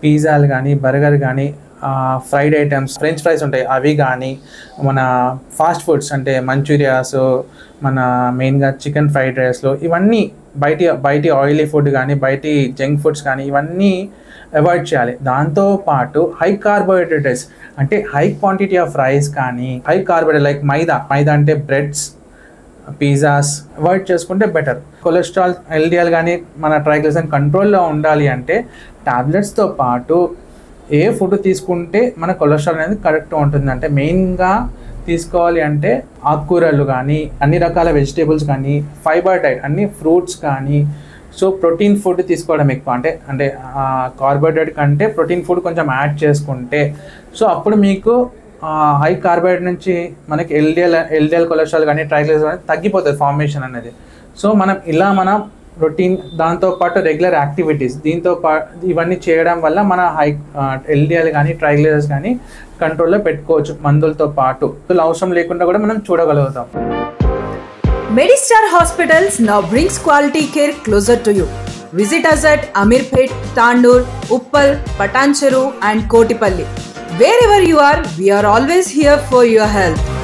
పిజ్జాలు కానీ బర్గర్ కానీ ఫ్రైడ్ ఐటమ్స్ ఫ్రెంచ్ ఫ్రైస్ ఉంటాయి అవి కానీ మన ఫాస్ట్ ఫుడ్స్ అంటే మంచూరియాస్ మన మెయిన్గా చికెన్ ఫ్రైడ్ రైస్లో ఇవన్నీ బయటి ఆయిలీ ఫుడ్ కానీ బయటి జంక్ ఫుడ్స్ కానీ ఇవన్నీ అవాయిడ్ చేయాలి. దాంతోపాటు హై కార్బోహైడ్రేట్స్ అంటే హై క్వాంటిటీ ఆఫ్ రైస్ కానీ హై కార్బోహైడ్రేట్ లైక్ మైదా అంటే బ్రెడ్స్ పిజ్జాస్ అవాయిడ్ చేసుకుంటే బెటర్. కొలెస్ట్రాల్ ఎల్డిఎల్ కానీ మన ట్రైగ్లిసరైడ్ కంట్రోల్లో ఉండాలి అంటే టాబ్లెట్స్తో పాటు ఏ ఫుడ్ తీసుకుంటే మన కొలెస్ట్రాల్ అనేది కరెక్ట్గా ఉంటుంది అంటే మెయిన్గా తీసుకోవాలి అంటే ఆకుకూరలు కానీ అన్ని రకాల వెజిటేబుల్స్ కానీ ఫైబర్ డైట్ అన్ని ఫ్రూట్స్ కానీ సో ప్రోటీన్ ఫుడ్ తీసుకోవడం ఎక్కువ అంటే కార్బోహైడ్రేట్ కంటే ప్రోటీన్ ఫుడ్ కొంచెం యాడ్ చేసుకుంటే సో అప్పుడు మీకు హై కార్బోహైడ్రేట్ నుంచి మనకి ఎల్డిఎల్ కొలెస్ట్రాల్ కానీ ట్రైగ్లిసరైడ్స్ కానీ తగ్గిపోతుంది ఫార్మేషన్ అనేది. సో మనం రొటీన్ దాంతోపాటు రెగ్యులర్ యాక్టివిటీస్ ఇవన్నీ చేయడం వల్ల మన ఎల్డిఎల్ కానీ ట్రైగ్లిసరైడ్స్ కానీ కంట్రోల్లో పెట్టుకోవచ్చు మందులతో పాటు. అవసరం లేకుండా కూడా మనం చూడగలుగుతాం. Medistar Hospitals now brings quality care closer to you. Visit us at Amirpet, Tandur, Uppal, Patancheru and Kotipalli. Wherever you are, we are always here for your help.